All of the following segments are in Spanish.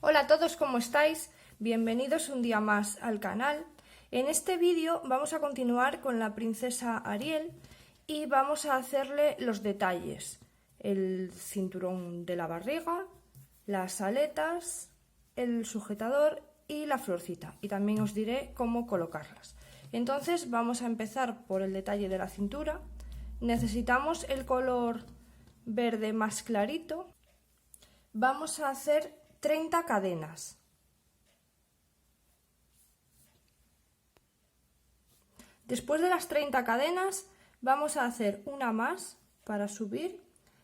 Hola a todos, ¿cómo estáis? Bienvenidos un día más al canal. En este vídeo vamos a continuar con la princesa Ariel y vamos a hacerle los detalles. El cinturón de la barriga, las aletas, el sujetador y la florcita. Y también os diré cómo colocarlas. Entonces vamos a empezar por el detalle de la cintura. Necesitamos el color verde más clarito. Vamos a hacer 30 cadenas. Después de las 30 cadenas vamos a hacer una más para subir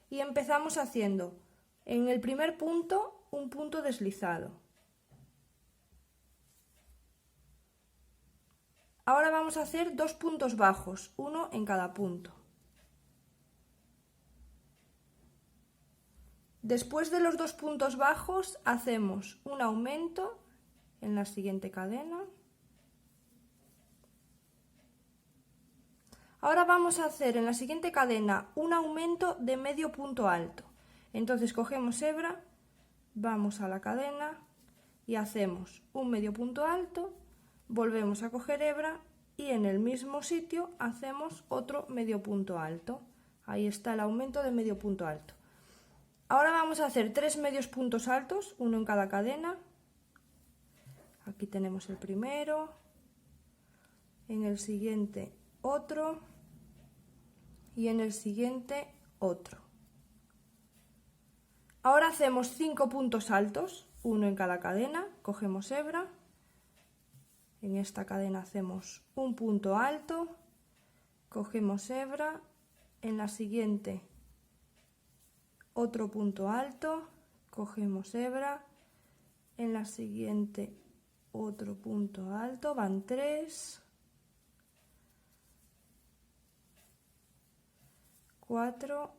y empezamos haciendo en el primer punto un punto deslizado. Ahora vamos a hacer dos puntos bajos, uno en cada punto. Después de los dos puntos bajos hacemos un aumento en la siguiente cadena. Ahora vamos a hacer en la siguiente cadena un aumento de medio punto alto. Entonces cogemos hebra, vamos a la cadena y hacemos un medio punto alto, volvemos a coger hebra y en el mismo sitio hacemos otro medio punto alto. Ahí está el aumento de medio punto alto. Ahora vamos a hacer 3 medios puntos altos, uno en cada cadena. Aquí tenemos el primero, en el siguiente otro y en el siguiente otro. Ahora hacemos 5 puntos altos, uno en cada cadena, cogemos hebra, en esta cadena hacemos un punto alto, cogemos hebra, en la siguiente otro punto alto, cogemos hebra, en la siguiente otro punto alto, van 3, 4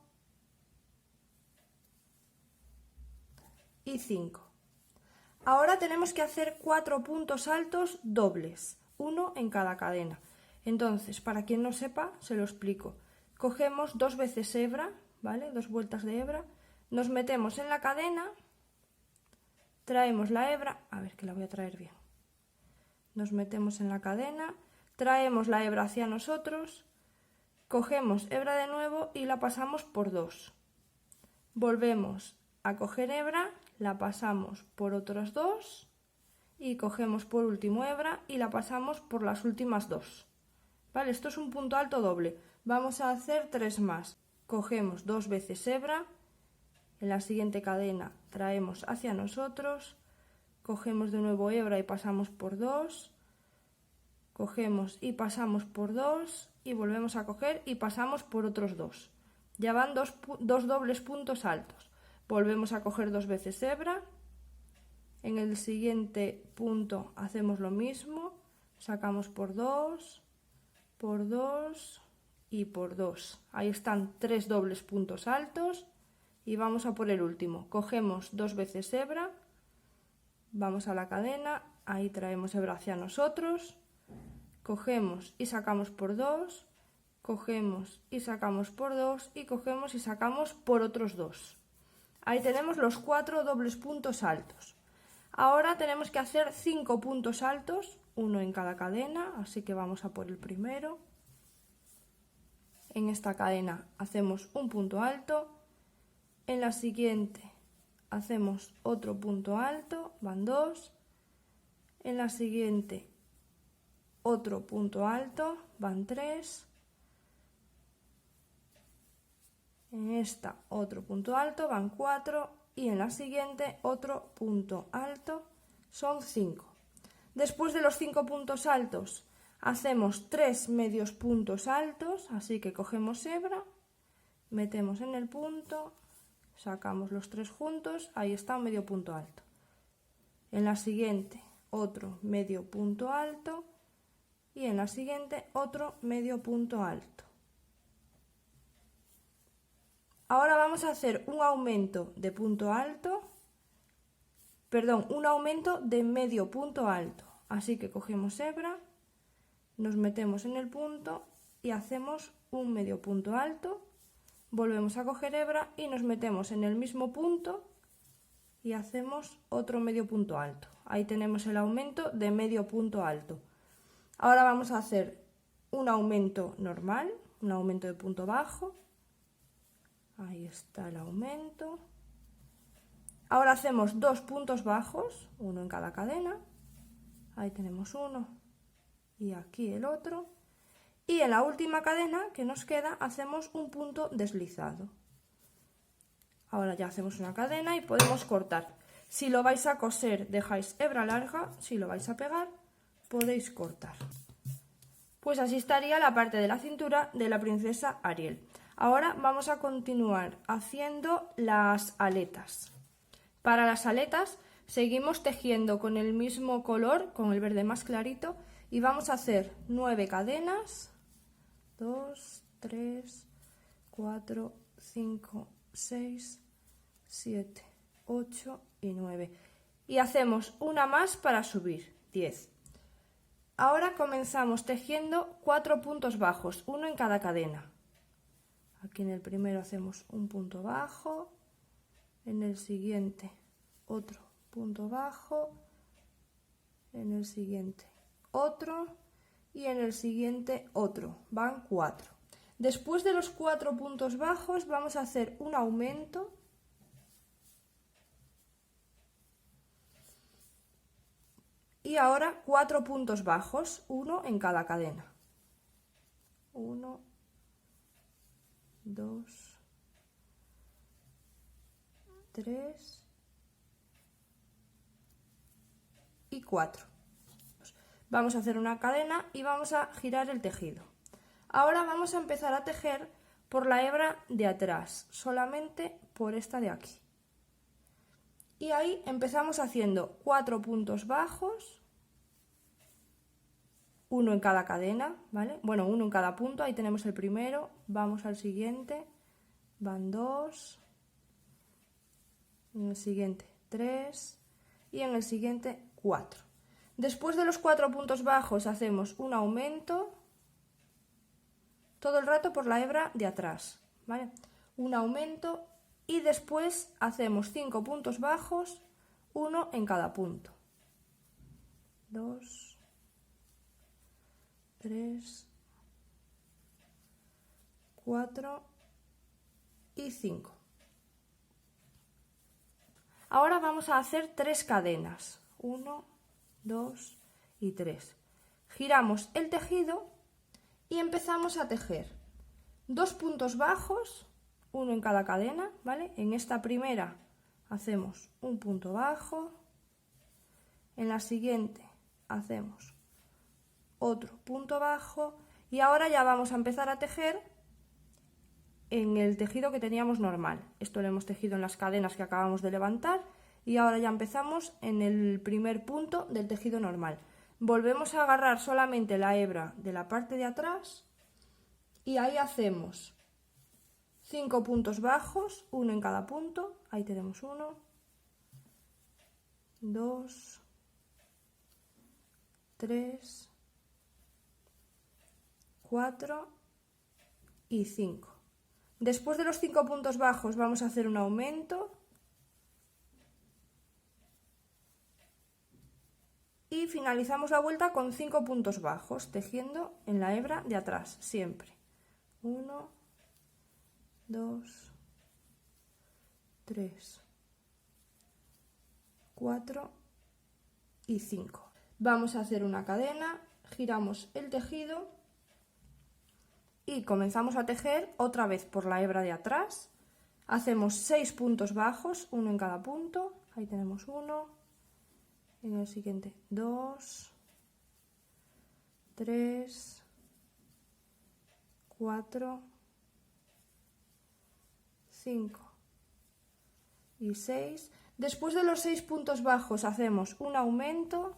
y 5. Ahora tenemos que hacer 4 puntos altos dobles, uno en cada cadena. Entonces, para quien no sepa, se lo explico. Cogemos 2 veces hebra, ¿vale? 2 vueltas de hebra, nos metemos en la cadena, traemos la hebra, a ver que la voy a traer bien. Nos metemos en la cadena, traemos la hebra hacia nosotros, cogemos hebra de nuevo y la pasamos por 2. Volvemos a coger hebra, la pasamos por otras 2 y cogemos por último hebra y la pasamos por las últimas 2. ¿Vale? Esto es un punto alto doble. Vamos a hacer 3 más. Cogemos 2 veces hebra, en la siguiente cadena traemos hacia nosotros, cogemos de nuevo hebra y pasamos por 2, cogemos y pasamos por 2 y volvemos a coger y pasamos por otros 2. Ya van dos dobles puntos altos. Volvemos a coger 2 veces hebra, en el siguiente punto hacemos lo mismo, sacamos por 2 y por 2. Ahí están 3 dobles puntos altos y vamos a por el último. Cogemos 2 veces hebra, vamos a la cadena, ahí traemos hebra hacia nosotros, cogemos y sacamos por 2, cogemos y sacamos por 2 y cogemos y sacamos por otros 2. Ahí tenemos los 4 dobles puntos altos. Ahora tenemos que hacer 5 puntos altos, uno en cada cadena, así que vamos a por el primero. En esta cadena hacemos un punto alto, en la siguiente hacemos otro punto alto, van 2, en la siguiente otro punto alto, van 3, en esta otro punto alto, van 4 y en la siguiente otro punto alto, son 5. Después de los 5 puntos altos hacemos 3 medios puntos altos, así que cogemos hebra, metemos en el punto, sacamos los 3 juntos, ahí está un medio punto alto. En la siguiente otro medio punto alto y en la siguiente otro medio punto alto. Ahora vamos a hacer un aumento de punto alto, un aumento de medio punto alto. Así que cogemos hebra, nos metemos en el punto y hacemos un medio punto alto, volvemos a coger hebra y nos metemos en el mismo punto y hacemos otro medio punto alto. Ahí tenemos el aumento de medio punto alto. Ahora vamos a hacer un aumento normal, un aumento de punto bajo. Ahí está el aumento. Ahora hacemos 2 puntos bajos, uno en cada cadena. Ahí tenemos uno y aquí el otro. Y en la última cadena que nos queda hacemos un punto deslizado. Ahora ya hacemos una cadena y podemos cortar. Si lo vais a coser dejáis hebra larga, si lo vais a pegar podéis cortar. Pues así estaría la parte de la cintura de la princesa Ariel. Ahora vamos a continuar haciendo las aletas. Para las aletas seguimos tejiendo con el mismo color, con el verde más clarito, y vamos a hacer 9 cadenas. 2, 3, 4, 5, 6, 7, 8 y 9. Y hacemos una más para subir, 10. Ahora comenzamos tejiendo 4 puntos bajos, uno en cada cadena. Aquí en el primero hacemos un punto bajo, en el siguiente otro punto bajo, en el siguiente otro y en el siguiente otro. Van 4. Después de los 4 puntos bajos vamos a hacer un aumento y ahora 4 puntos bajos, uno en cada cadena. 1, 2, 3 y 4. Vamos a hacer una cadena y vamos a girar el tejido. Ahora vamos a empezar a tejer por la hebra de atrás, solamente por esta de aquí. Y ahí empezamos haciendo 4 puntos bajos, uno en cada cadena, ¿vale? Bueno, uno en cada punto, ahí tenemos el primero, vamos al siguiente, van 2, en el siguiente 3 y en el siguiente 4. Después de los 4 puntos bajos hacemos un aumento todo el rato por la hebra de atrás, ¿vale? Un aumento y después hacemos 5 puntos bajos, uno en cada punto. 2, 3, 4 y 5. Ahora vamos a hacer 3 cadenas. 1, 2 y 3. Giramos el tejido y empezamos a tejer 2 puntos bajos, uno en cada cadena, ¿vale? En esta primera hacemos un punto bajo, en la siguiente hacemos otro punto bajo y ahora ya vamos a empezar a tejer en el tejido que teníamos normal. Esto lo hemos tejido en las cadenas que acabamos de levantar y ahora ya empezamos en el primer punto del tejido normal. Volvemos a agarrar solamente la hebra de la parte de atrás y ahí hacemos 5 puntos bajos, uno en cada punto. Ahí tenemos 1, 2, 3, 4 y 5. Después de los 5 puntos bajos vamos a hacer un aumento y finalizamos la vuelta con 5 puntos bajos, tejiendo en la hebra de atrás, siempre. 1, 2, 3, 4 y 5. Vamos a hacer una cadena, giramos el tejido y comenzamos a tejer otra vez por la hebra de atrás. Hacemos 6 puntos bajos, uno en cada punto. Ahí tenemos 1, en el siguiente 2, 3, 4, 5 y 6. Después de los 6 puntos bajos hacemos un aumento,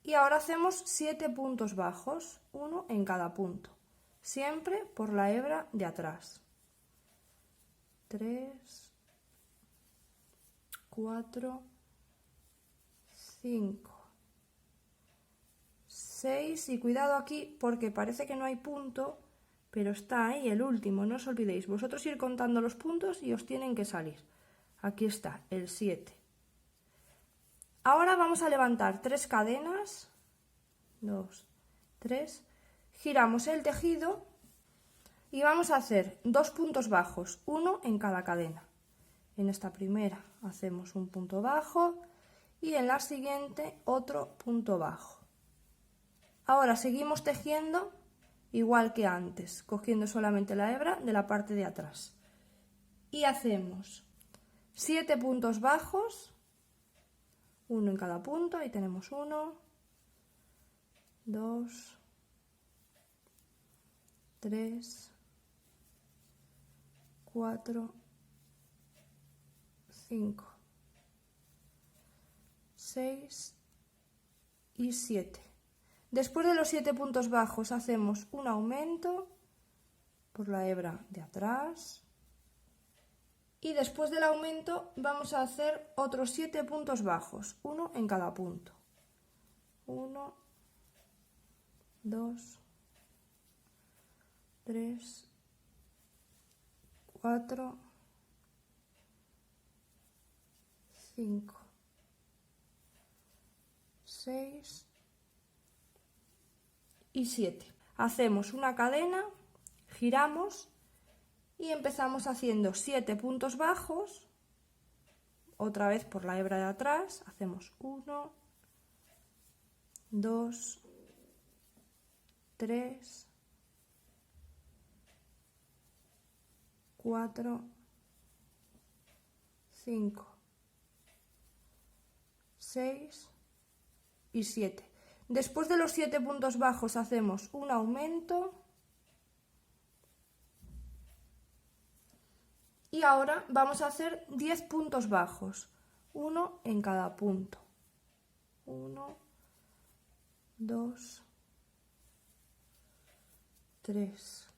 y ahora hacemos 7 puntos bajos, uno en cada punto, siempre por la hebra de atrás. 3, 4, 5, 6 y cuidado aquí porque parece que no hay punto, pero está ahí el último, no os olvidéis. Vosotros ir contando los puntos y os tienen que salir. Aquí está, el 7. Ahora vamos a levantar 3 cadenas, 2, 3, giramos el tejido y vamos a hacer 2 puntos bajos, uno en cada cadena. En esta primera hacemos un punto bajo y en la siguiente otro punto bajo. Ahora seguimos tejiendo igual que antes, cogiendo solamente la hebra de la parte de atrás. Y hacemos 7 puntos bajos, uno en cada punto, ahí tenemos 1, 2, 3, 4, 5, 6 y 7. Después de los 7 puntos bajos hacemos un aumento por la hebra de atrás y después del aumento vamos a hacer otros 7 puntos bajos, uno en cada punto. 1, 2, 3, 4, 5, 6 y 7. Hacemos una cadena, giramos y empezamos haciendo 7 puntos bajos, otra vez por la hebra de atrás, hacemos 1, 2, 3, 4, 5, 6 y 7. Después de los 7 puntos bajos hacemos un aumento y ahora vamos a hacer 10 puntos bajos, uno en cada punto. 1, 2, 3,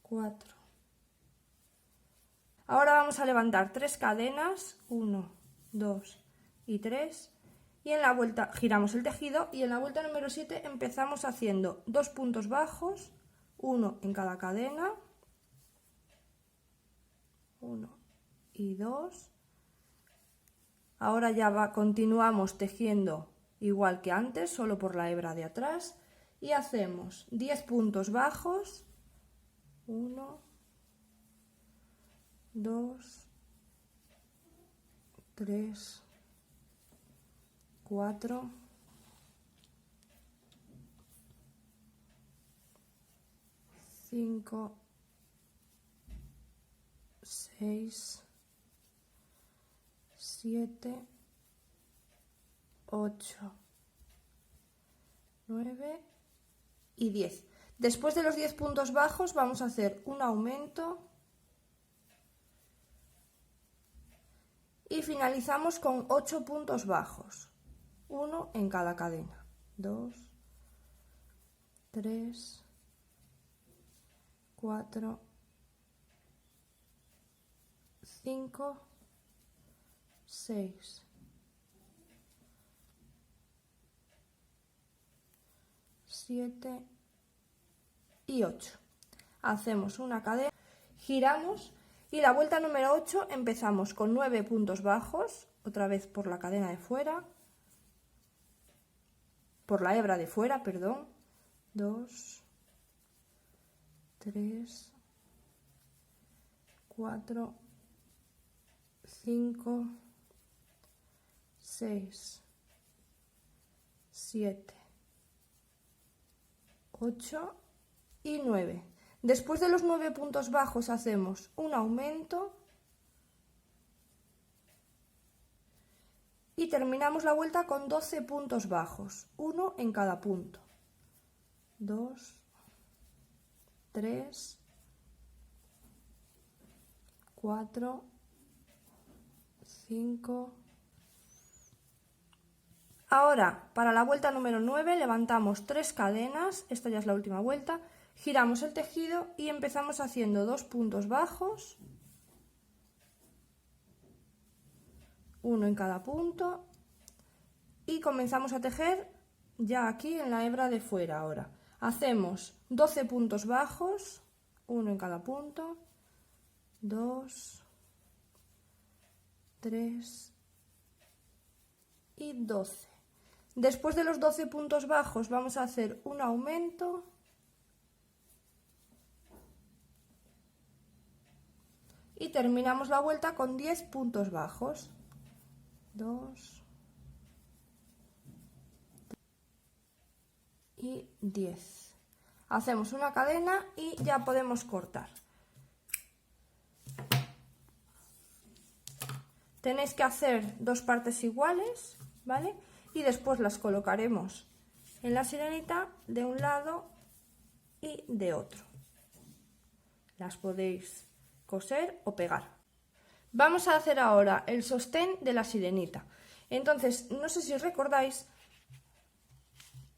4. Ahora vamos a levantar 3 cadenas, 1, 2 y 3. Y en la vuelta giramos el tejido y en la vuelta número 7 empezamos haciendo 2 puntos bajos, uno en cada cadena, 1 y 2. Ahora ya continuamos tejiendo igual que antes, solo por la hebra de atrás, y hacemos 10 puntos bajos, 1, 2, 3, 4, 5, 6, 7, 8, 9 y 10. Después de los 10 puntos bajos vamos a hacer un aumento y finalizamos con 8 puntos bajos, uno en cada cadena. 2, 3, 4, 5, 6, 7 y 8. Hacemos una cadena, giramos y la vuelta número 8 empezamos con 9 puntos bajos, otra vez por la cadena de fuera, por la hebra de fuera, perdón. 2, 3, 4, 5, 6, 7, 8 y 9. Después de los 9 puntos bajos hacemos un aumento y terminamos la vuelta con 12 puntos bajos, uno en cada punto. 2, 3, 4, 5. Ahora, para la vuelta número 9, levantamos 3 cadenas, esta ya es la última vuelta, giramos el tejido y empezamos haciendo 2 puntos bajos, uno en cada punto, y comenzamos a tejer ya aquí en la hebra de fuera ahora. Hacemos 12 puntos bajos, uno en cada punto, 2, 3 y 12. Después de los 12 puntos bajos vamos a hacer un aumento y terminamos la vuelta con 10 puntos bajos. 2 y 10. Hacemos una cadena y ya podemos cortar. Tenéis que hacer dos partes iguales, ¿vale? Y después las colocaremos en la sirenita de un lado y de otro. Las podéis coser o pegar. Vamos a hacer ahora el sostén de la sirenita. Entonces, no sé si recordáis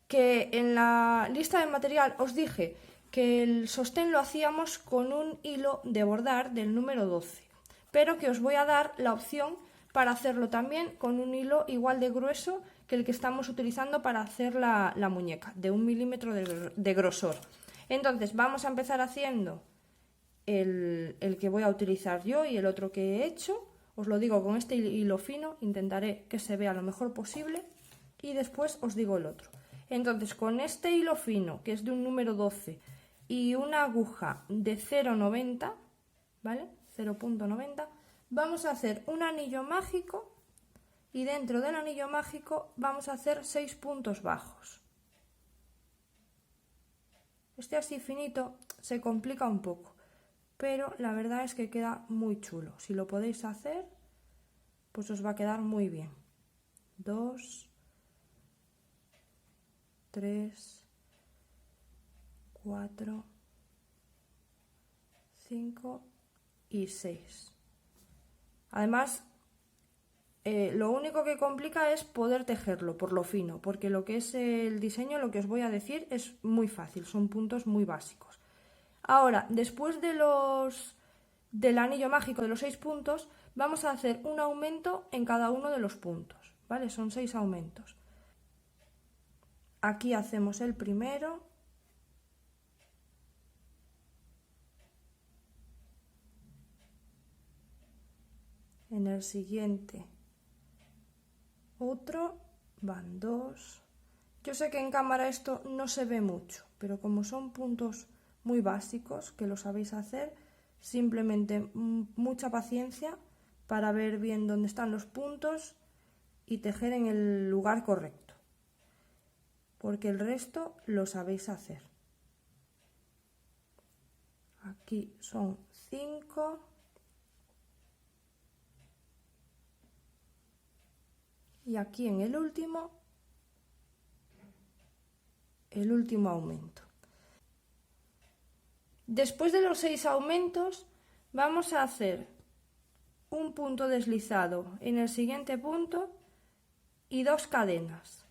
que en la lista de material os dije que el sostén lo hacíamos con un hilo de bordar del número 12, pero que os voy a dar la opción para hacerlo también con un hilo igual de grueso que el que estamos utilizando para hacer la muñeca, de 1 milímetro de grosor. Entonces vamos a empezar haciendo el que voy a utilizar yo y el otro que he hecho. Os lo digo con este hilo fino, intentaré que se vea lo mejor posible y después os digo el otro. Entonces con este hilo fino, que es de un número 12 y una aguja de 0,90, ¿vale? 0,90, vamos a hacer un anillo mágico y dentro del anillo mágico vamos a hacer 6 puntos bajos. Este así finito se complica un poco, pero la verdad es que queda muy chulo. Si lo podéis hacer, pues os va a quedar muy bien. 2, 3, 4, 5 y 6. Además, lo único que complica es poder tejerlo por lo fino, porque lo que es el diseño, lo que os voy a decir, es muy fácil, son puntos muy básicos. Ahora, después del anillo mágico de los 6 puntos, vamos a hacer un aumento en cada uno de los puntos, ¿vale? Son 6 aumentos. Aquí hacemos el primero. En el siguiente otro, van 2. Yo sé que en cámara esto no se ve mucho, pero como son puntos muy básicos que lo sabéis hacer, simplemente mucha paciencia para ver bien dónde están los puntos y tejer en el lugar correcto, porque el resto lo sabéis hacer. Aquí son 5. Y aquí en el último aumento. Después de los 6 aumentos vamos a hacer un punto deslizado en el siguiente punto y 2 cadenas.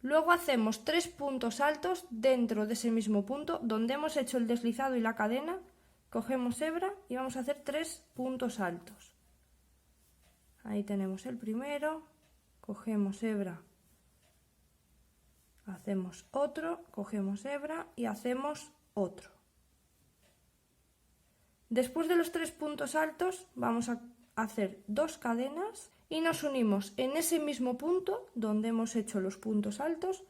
Luego hacemos 3 puntos altos dentro de ese mismo punto donde hemos hecho el deslizado y la cadena. Cogemos hebra y vamos a hacer 3 puntos altos. Ahí tenemos el primero, cogemos hebra, hacemos otro, cogemos hebra y hacemos otro. Después de los 3 puntos altos vamos a hacer 2 cadenas y nos unimos en ese mismo punto donde hemos hecho los puntos altos,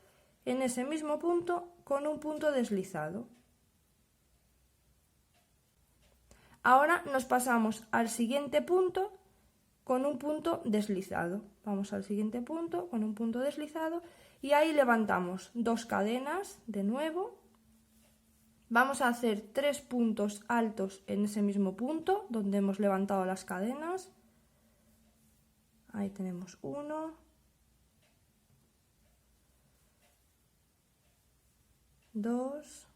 en ese mismo punto con un punto deslizado. Ahora nos pasamos al siguiente punto con un punto deslizado. Vamos al siguiente punto con un punto deslizado y ahí levantamos 2 cadenas de nuevo. Vamos a hacer 3 puntos altos en ese mismo punto donde hemos levantado las cadenas. Ahí tenemos 1, 2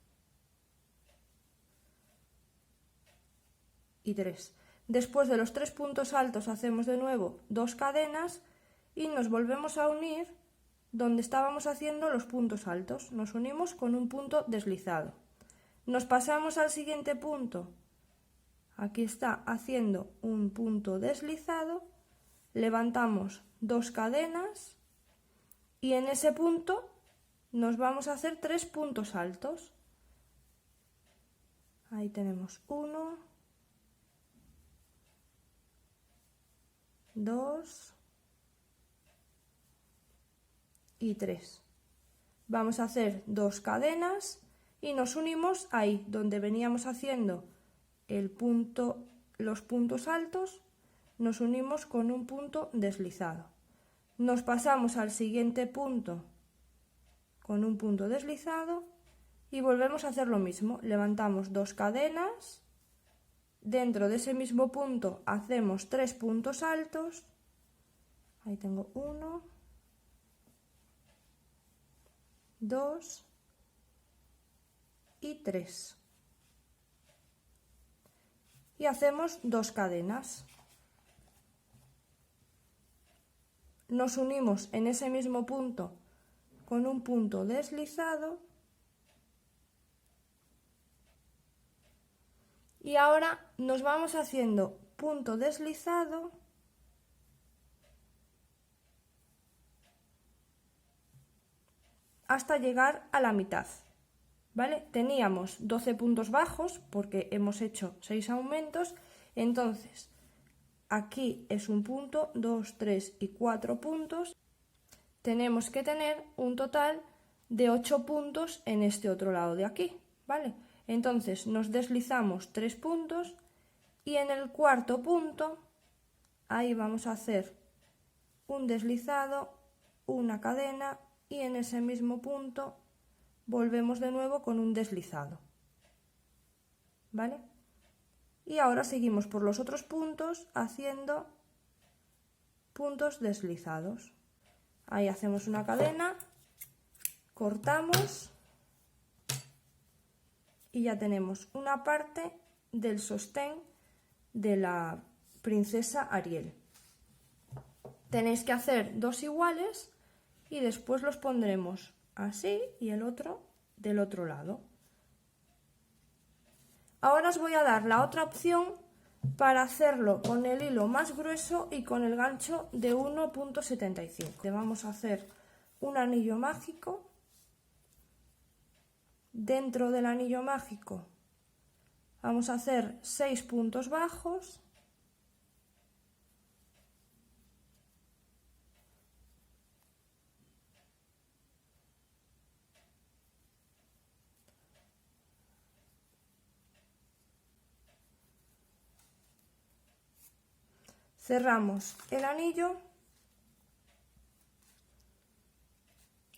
y 3. Después de los 3 puntos altos hacemos de nuevo 2 cadenas y nos volvemos a unir donde estábamos haciendo los puntos altos. Nos unimos con un punto deslizado. Nos pasamos al siguiente punto. Aquí está haciendo un punto deslizado. Levantamos 2 cadenas y en ese punto nos vamos a hacer 3 puntos altos. Ahí tenemos 1, 2 y 3. Vamos a hacer 2 cadenas y nos unimos ahí donde veníamos haciendo los puntos altos, nos unimos con un punto deslizado. Nos pasamos al siguiente punto con un punto deslizado y volvemos a hacer lo mismo. Levantamos 2 cadenas, dentro de ese mismo punto hacemos 3 puntos altos. Ahí tengo 1, 2 y 3. Y hacemos 2 cadenas. Nos unimos en ese mismo punto con un punto deslizado y ahora nos vamos haciendo punto deslizado hasta llegar a la mitad, ¿vale? Teníamos 12 puntos bajos porque hemos hecho 6 aumentos, entonces aquí es un punto, 2, 3 y 4 puntos. Tenemos que tener un total de 8 puntos en este otro lado de aquí, ¿vale? Entonces nos deslizamos 3 puntos y en el cuarto punto, ahí vamos a hacer un deslizado, una cadena y en ese mismo punto volvemos de nuevo con un deslizado, ¿vale? Y ahora seguimos por los otros puntos haciendo puntos deslizados. Ahí hacemos una cadena, cortamos y ya tenemos una parte del sostén de la princesa Ariel. Tenéis que hacer 2 iguales y después los pondremos así y el otro del otro lado. Ahora os voy a dar la otra opción para hacerlo con el hilo más grueso y con el gancho de 1,75. Vamos a hacer un anillo mágico. Dentro del anillo mágico vamos a hacer 6 puntos bajos. Cerramos el anillo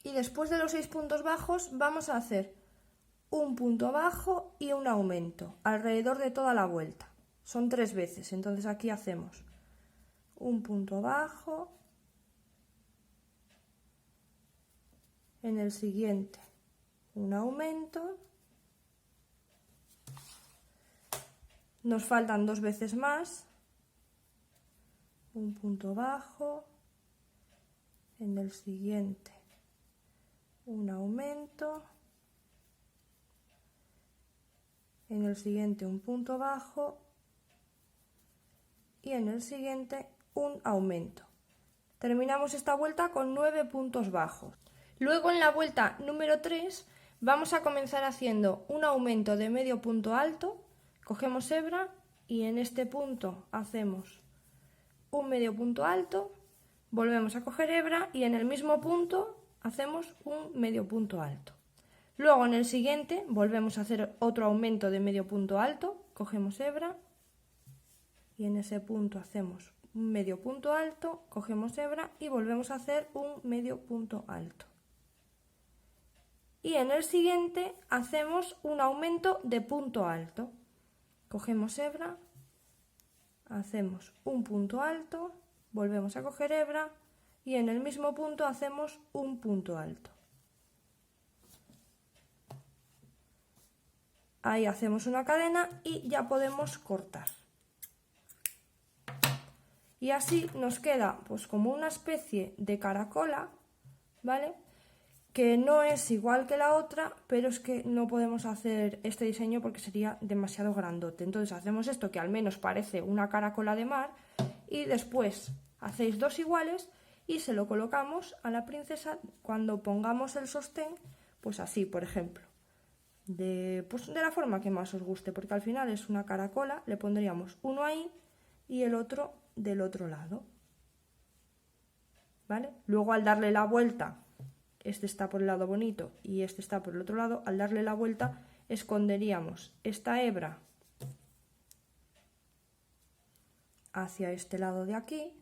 y después de los 6 puntos bajos vamos a hacer un punto bajo y un aumento alrededor de toda la vuelta. Son 3 veces, entonces aquí hacemos un punto bajo, en el siguiente un aumento, nos faltan 2 veces más, un punto bajo, en el siguiente un aumento, en el siguiente un punto bajo y en el siguiente un aumento. Terminamos esta vuelta con 9 puntos bajos. Luego en la vuelta número 3 vamos a comenzar haciendo un aumento de medio punto alto, cogemos hebra y en este punto hacemos un medio punto alto, volvemos a coger hebra y en el mismo punto hacemos un medio punto alto. Luego en el siguiente volvemos a hacer otro aumento de medio punto alto, cogemos hebra y en ese punto hacemos un medio punto alto, cogemos hebra y volvemos a hacer un medio punto alto. Y en el siguiente hacemos un aumento de punto alto, cogemos hebra, hacemos un punto alto, volvemos a coger hebra y en el mismo punto hacemos un punto alto. Ahí hacemos una cadena y ya podemos cortar. Y así nos queda pues como una especie de caracola, ¿vale? Que no es igual que la otra, pero es que no podemos hacer este diseño porque sería demasiado grandote. Entonces hacemos esto que al menos parece una caracola de mar y después hacéis 2 iguales y se lo colocamos a la princesa cuando pongamos el sostén, pues así, por ejemplo, pues de la forma que más os guste, porque al final es una caracola, le pondríamos uno ahí y el otro del otro lado, ¿vale? Luego al darle la vuelta, este está por el lado bonito y este está por el otro lado, al darle la vuelta esconderíamos esta hebra hacia este lado de aquí.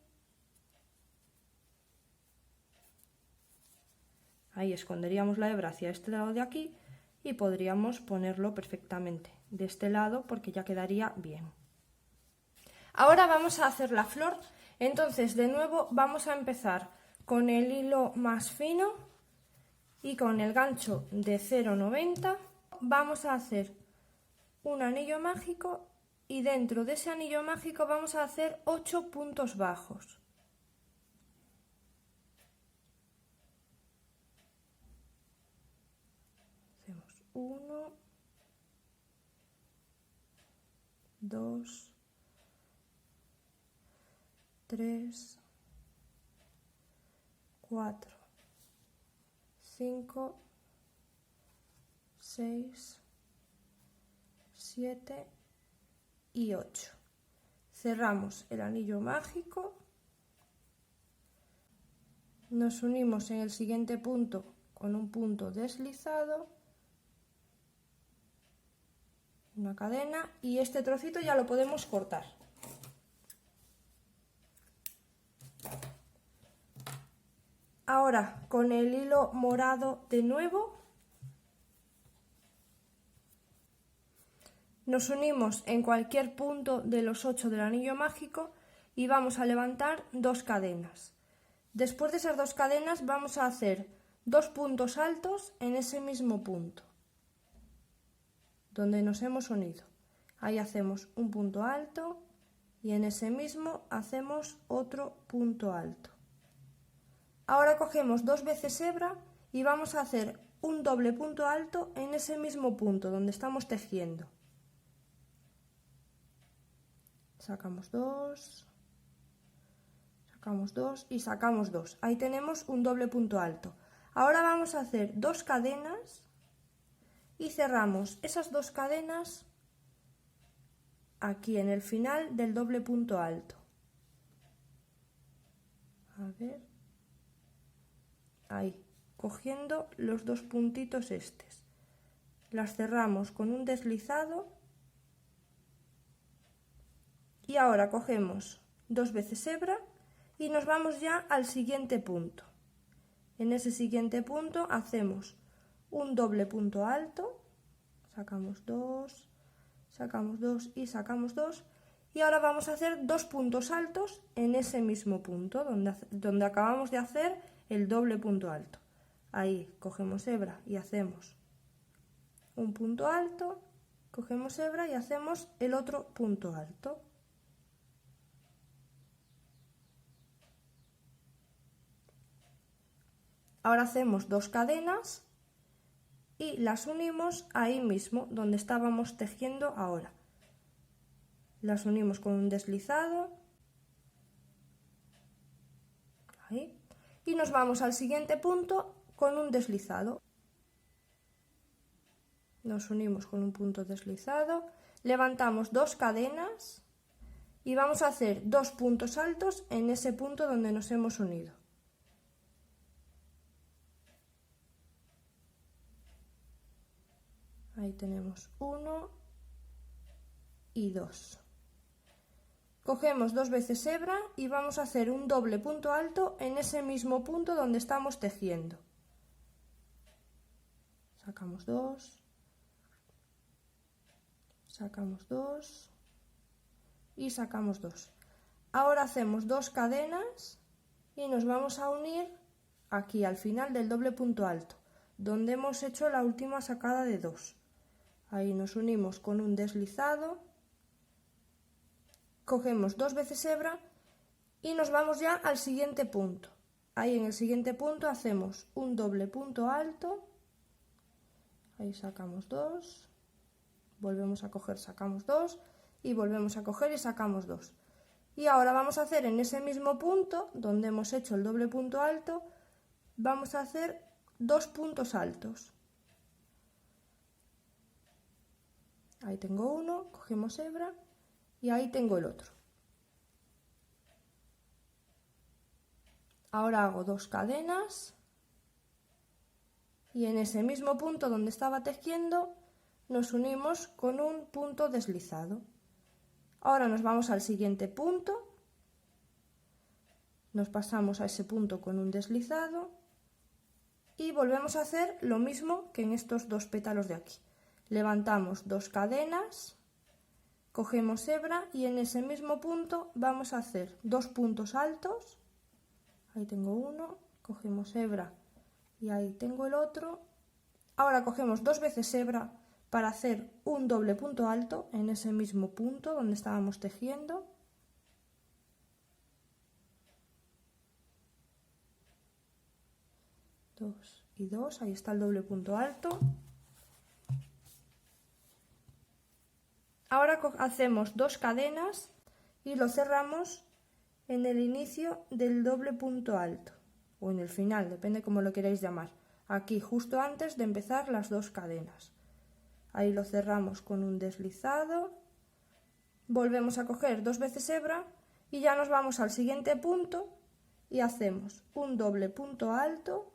Ahí esconderíamos la hebra hacia este lado de aquí y podríamos ponerlo perfectamente de este lado porque ya quedaría bien. Ahora vamos a hacer la flor, entonces de nuevo vamos a empezar con el hilo más fino y con el gancho de 0,90 vamos a hacer un anillo mágico y dentro de ese anillo mágico vamos a hacer 8 puntos bajos. Hacemos 1, 2, 3, 4, 5, 6, 7 y 8. Cerramos el anillo mágico, nos unimos en el siguiente punto con un punto deslizado, una cadena y este trocito ya lo podemos cortar. Ahora con el hilo morado de nuevo nos unimos en cualquier punto de los 8 del anillo mágico y vamos a levantar 2 cadenas. Después de esas 2 cadenas vamos a hacer 2 puntos altos en ese mismo punto donde nos hemos unido. Ahí hacemos un punto alto y en ese mismo hacemos otro punto alto. Ahora cogemos 2 veces hebra y vamos a hacer un doble punto alto en ese mismo punto donde estamos tejiendo. Sacamos 2, sacamos 2 y sacamos 2. Ahí tenemos un doble punto alto. Ahora vamos a hacer 2 cadenas y cerramos esas 2 cadenas aquí en el final del doble punto alto. A ver, ahí, cogiendo los 2 puntitos estos. Las cerramos con un deslizado y ahora cogemos 2 veces hebra y nos vamos ya al siguiente punto. En ese siguiente punto hacemos un doble punto alto, sacamos 2, sacamos 2 y sacamos 2 y ahora vamos a hacer 2 puntos altos en ese mismo punto donde acabamos de hacer el doble punto alto. Ahí cogemos hebra y hacemos un punto alto, cogemos hebra y hacemos el otro punto alto. Ahora hacemos 2 cadenas y las unimos ahí mismo donde estábamos tejiendo ahora. Las unimos con un deslizado, ahí, y nos vamos al siguiente punto con un deslizado. Nos unimos con un punto deslizado, levantamos 2 cadenas y vamos a hacer 2 puntos altos en ese punto donde nos hemos unido. Ahí tenemos 1 y 2. Cogemos 2 veces hebra y vamos a hacer un doble punto alto en ese mismo punto donde estamos tejiendo. Sacamos 2, sacamos 2 y sacamos 2. Ahora hacemos 2 cadenas y nos vamos a unir aquí al final del doble punto alto, donde hemos hecho la última sacada de 2. Ahí nos unimos con un deslizado, cogemos 2 veces hebra y nos vamos ya al siguiente punto. Ahí en el siguiente punto hacemos un doble punto alto, ahí sacamos 2, volvemos a coger, sacamos 2 y volvemos a coger y sacamos 2. Y ahora vamos a hacer en ese mismo punto, donde hemos hecho el doble punto alto, vamos a hacer 2 puntos altos. Ahí tengo uno, cogemos hebra y ahí tengo el otro. Ahora hago 2 cadenas y en ese mismo punto donde estaba tejiendo nos unimos con un punto deslizado. Ahora nos vamos al siguiente punto, nos pasamos a ese punto con un deslizado y volvemos a hacer lo mismo que en estos 2 pétalos de aquí. Levantamos 2 cadenas, cogemos hebra y en ese mismo punto vamos a hacer 2 puntos altos. Ahí tengo uno, cogemos hebra y ahí tengo el otro. Ahora cogemos 2 veces hebra para hacer un doble punto alto en ese mismo punto donde estábamos tejiendo. Dos y 2, ahí está el doble punto alto. Ahora hacemos 2 cadenas y lo cerramos en el inicio del doble punto alto o en el final, depende cómo lo queráis llamar. Aquí justo antes de empezar las 2 cadenas. Ahí lo cerramos con un deslizado, volvemos a coger 2 veces hebra y ya nos vamos al siguiente punto y hacemos un doble punto alto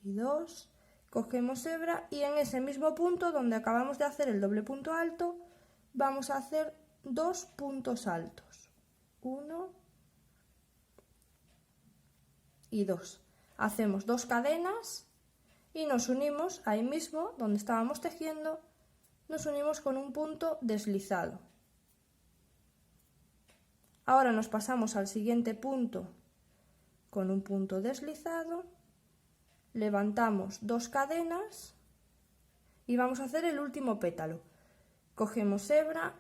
y 2, cogemos hebra y en ese mismo punto donde acabamos de hacer el doble punto alto vamos a hacer 2 puntos altos, 1 y 2. Hacemos 2 cadenas y nos unimos ahí mismo donde estábamos tejiendo, nos unimos con un punto deslizado. Ahora nos pasamos al siguiente punto con un punto deslizado, levantamos 2 cadenas y vamos a hacer el último pétalo. Cogemos hebra,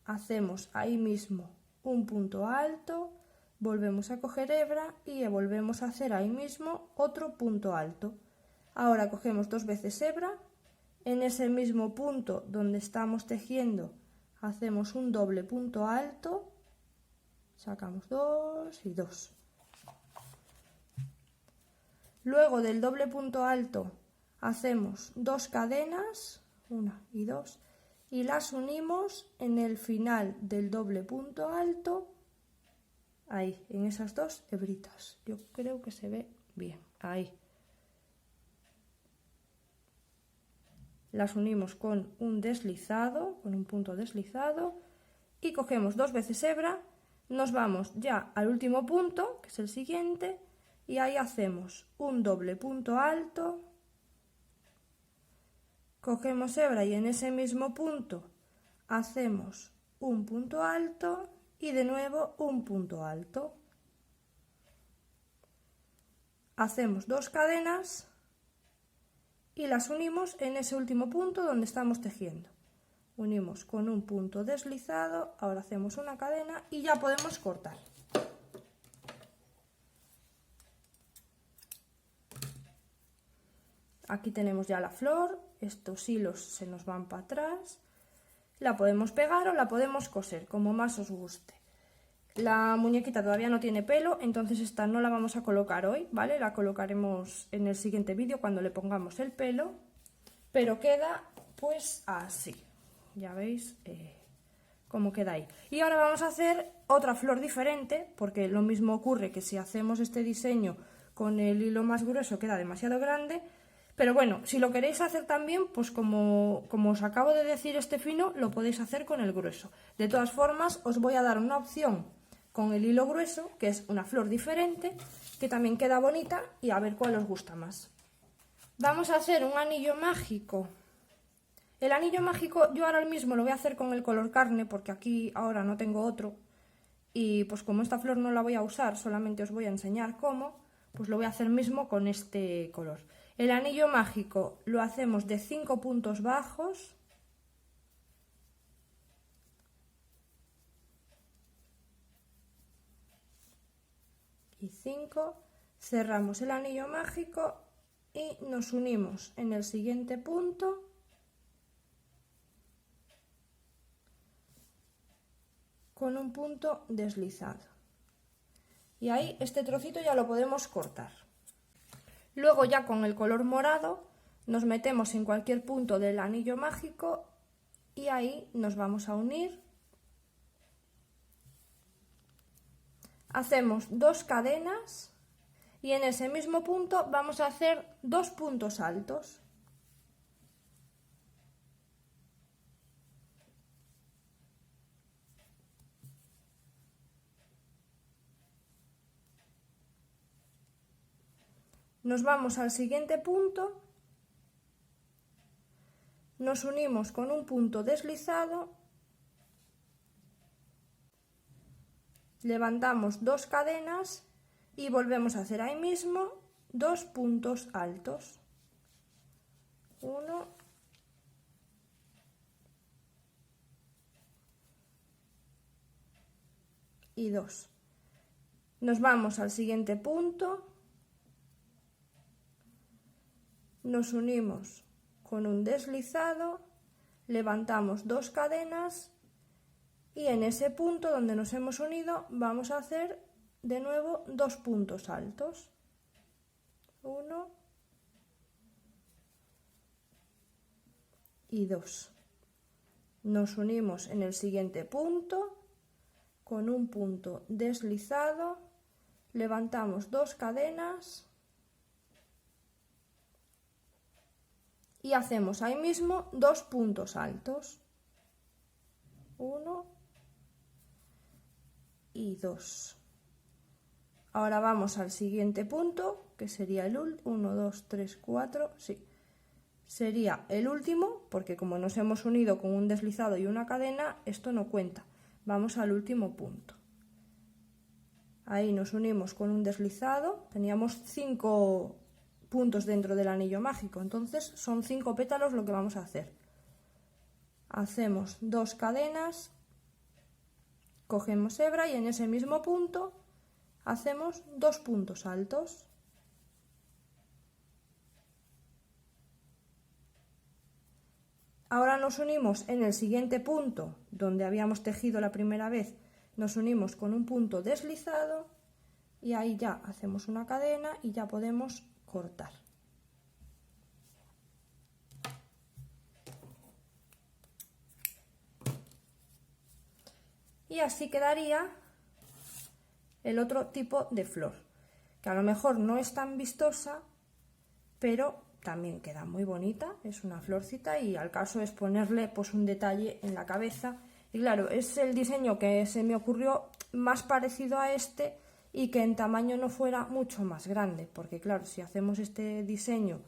hacemos ahí mismo un punto alto, volvemos a coger hebra y volvemos a hacer ahí mismo otro punto alto. Ahora cogemos 2 veces hebra, en ese mismo punto donde estamos tejiendo hacemos un doble punto alto, sacamos 2 y 2. Luego del doble punto alto hacemos 2 cadenas, 1 y 2, y las unimos en el final del doble punto alto, ahí, en esas 2 hebritas. Yo creo que se ve bien, ahí. Las unimos con un deslizado, con un punto deslizado, y cogemos 2 veces hebra, nos vamos ya al último punto, que es el siguiente, y ahí hacemos un doble punto alto, cogemos hebra y en ese mismo punto hacemos un punto alto y de nuevo un punto alto. Hacemos 2 cadenas y las unimos en ese último punto donde estamos tejiendo. Unimos con un punto deslizado, ahora hacemos una cadena y ya podemos cortar. Aquí tenemos ya la flor, estos hilos se nos van para atrás, la podemos pegar o la podemos coser, como más os guste. La muñequita todavía no tiene pelo, entonces esta no la vamos a colocar hoy, ¿vale? La colocaremos en el siguiente vídeo cuando le pongamos el pelo, pero queda pues así, ya veis cómo queda ahí. Y ahora vamos a hacer otra flor diferente, porque lo mismo ocurre que si hacemos este diseño con el hilo más grueso queda demasiado grande, pero bueno, si lo queréis hacer también, pues como os acabo de decir este fino, lo podéis hacer con el grueso. De todas formas, os voy a dar una opción con el hilo grueso, que es una flor diferente, que también queda bonita, y a ver cuál os gusta más. Vamos a hacer un anillo mágico. El anillo mágico yo ahora mismo lo voy a hacer con el color carne, porque aquí ahora no tengo otro, y pues como esta flor no la voy a usar, solamente os voy a enseñar cómo, pues lo voy a hacer mismo con este color. El anillo mágico lo hacemos de 5 puntos bajos, y 5, cerramos el anillo mágico y nos unimos en el siguiente punto con un punto deslizado. Y ahí este trocito ya lo podemos cortar. Luego ya con el color morado nos metemos en cualquier punto del anillo mágico y ahí nos vamos a unir. Hacemos 2 cadenas y en ese mismo punto vamos a hacer 2 puntos altos. Nos vamos al siguiente punto, nos unimos con un punto deslizado, levantamos 2 cadenas y volvemos a hacer ahí mismo 2 puntos altos. 1 y 2. Nos vamos al siguiente punto, nos unimos con un deslizado, levantamos 2 cadenas y en ese punto donde nos hemos unido vamos a hacer de nuevo 2 puntos altos. 1 y 2. Nos unimos en el siguiente punto con un punto deslizado, levantamos 2 cadenas y hacemos ahí mismo 2 puntos altos. 1 y 2. Ahora vamos al siguiente punto, que sería el 1, 2, 3, 4, sí. Sería el último, porque como nos hemos unido con un deslizado y una cadena, esto no cuenta. Vamos al último punto. Ahí nos unimos con un deslizado, teníamos 5 puntos dentro del anillo mágico, entonces son 5 pétalos lo que vamos a hacer. Hacemos 2 cadenas, cogemos hebra y en ese mismo punto hacemos 2 puntos altos. Ahora nos unimos en el siguiente punto donde habíamos tejido la primera vez, nos unimos con un punto deslizado y ahí ya hacemos una cadena y ya podemos cortar. Y así quedaría el otro tipo de flor, que a lo mejor no es tan vistosa, pero también queda muy bonita, es una florcita y al caso es ponerle pues un detalle en la cabeza. Y claro, es el diseño que se me ocurrió más parecido a este y que en tamaño no fuera mucho más grande, porque claro, si hacemos este diseño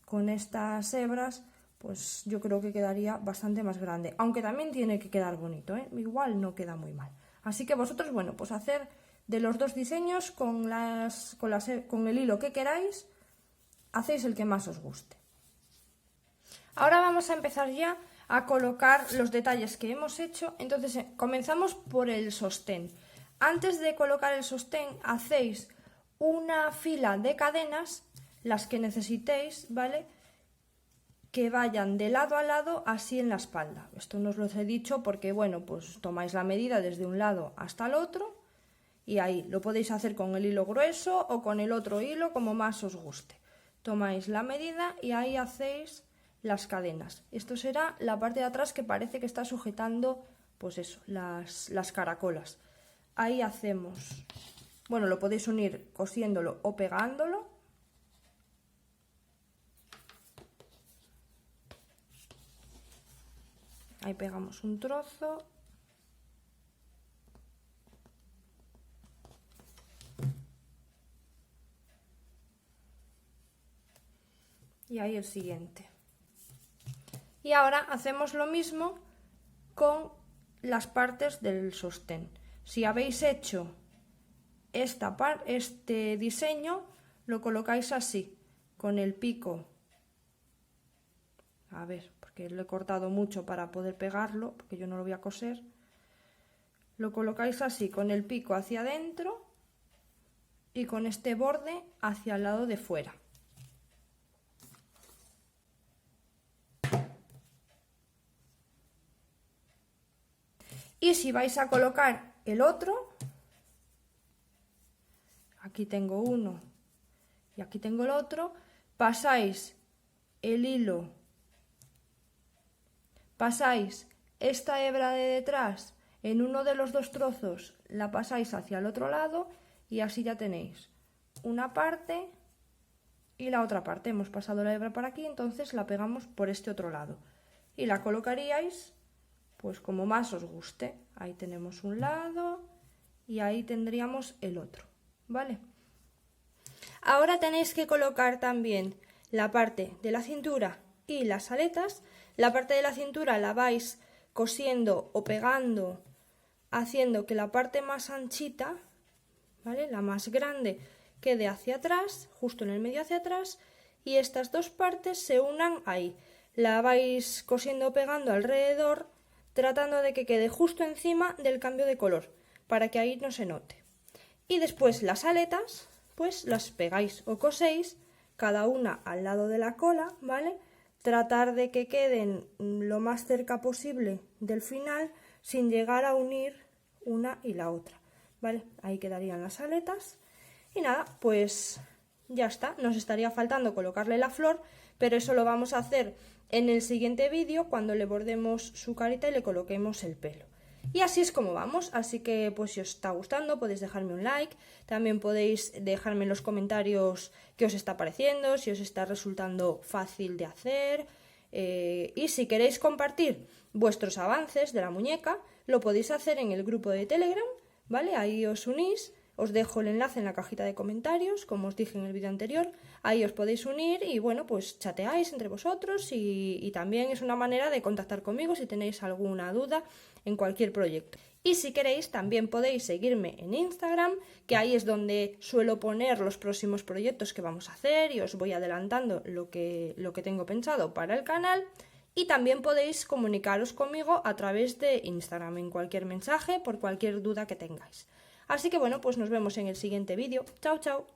con estas hebras, pues yo creo que quedaría bastante más grande, aunque también tiene que quedar bonito, ¿eh? Igual no queda muy mal. Así que vosotros, bueno, pues hacer de los dos diseños con el hilo que queráis, hacéis el que más os guste. Ahora vamos a empezar ya a colocar los detalles que hemos hecho. Entonces comenzamos por el sostén. Antes de colocar el sostén hacéis una fila de cadenas, las que necesitéis, ¿vale? Que vayan de lado a lado así en la espalda. Esto no os lo he dicho porque, bueno, pues tomáis la medida desde un lado hasta el otro y ahí lo podéis hacer con el hilo grueso o con el otro hilo como más os guste. Tomáis la medida y ahí hacéis las cadenas. Esto será la parte de atrás que parece que está sujetando, pues eso, las caracolas. Ahí hacemos, bueno, lo podéis unir cosiéndolo o pegándolo. Ahí pegamos un trozo. Y ahí el siguiente. Y ahora hacemos lo mismo con las partes del sostén. Si habéis hecho este diseño, lo colocáis así, con el pico. A ver, porque lo he cortado mucho para poder pegarlo, porque yo no lo voy a coser. Lo colocáis así, con el pico hacia adentro y con este borde hacia el lado de fuera. Y si vais a colocar el otro, aquí tengo uno y aquí tengo el otro, pasáis el hilo, pasáis esta hebra de detrás en uno de los dos trozos, la pasáis hacia el otro lado y así ya tenéis una parte y la otra parte. Hemos pasado la hebra para aquí, entonces la pegamos por este otro lado y la colocaríais pues como más os guste. Ahí tenemos un lado y ahí tendríamos el otro, ¿vale? Ahora tenéis que colocar también la parte de la cintura y las aletas. La parte de la cintura la vais cosiendo o pegando, haciendo que la parte más anchita, ¿vale?, la más grande, quede hacia atrás, justo en el medio hacia atrás, y estas dos partes se unan ahí. La vais cosiendo o pegando alrededor, tratando de que quede justo encima del cambio de color, para que ahí no se note. Y después las aletas, pues las pegáis o coséis, cada una al lado de la cola, ¿vale? Tratar de que queden lo más cerca posible del final, sin llegar a unir una y la otra, ¿vale? Ahí quedarían las aletas. Y nada, pues ya está. Nos estaría faltando colocarle la flor, pero eso lo vamos a hacer en el siguiente vídeo, cuando le bordemos su carita y le coloquemos el pelo. Y así es como vamos, así que pues si os está gustando podéis dejarme un like, también podéis dejarme en los comentarios qué os está pareciendo, si os está resultando fácil de hacer, y si queréis compartir vuestros avances de la muñeca, lo podéis hacer en el grupo de Telegram, ¿vale? Ahí os unís. Os dejo el enlace en la cajita de comentarios, como os dije en el vídeo anterior. Ahí os podéis unir y bueno, pues chateáis entre vosotros y también es una manera de contactar conmigo si tenéis alguna duda en cualquier proyecto. Y si queréis también podéis seguirme en Instagram, que ahí es donde suelo poner los próximos proyectos que vamos a hacer y os voy adelantando lo que tengo pensado para el canal. Y también podéis comunicaros conmigo a través de Instagram, en cualquier mensaje, por cualquier duda que tengáis. Así que bueno, pues nos vemos en el siguiente vídeo. Chao, chao.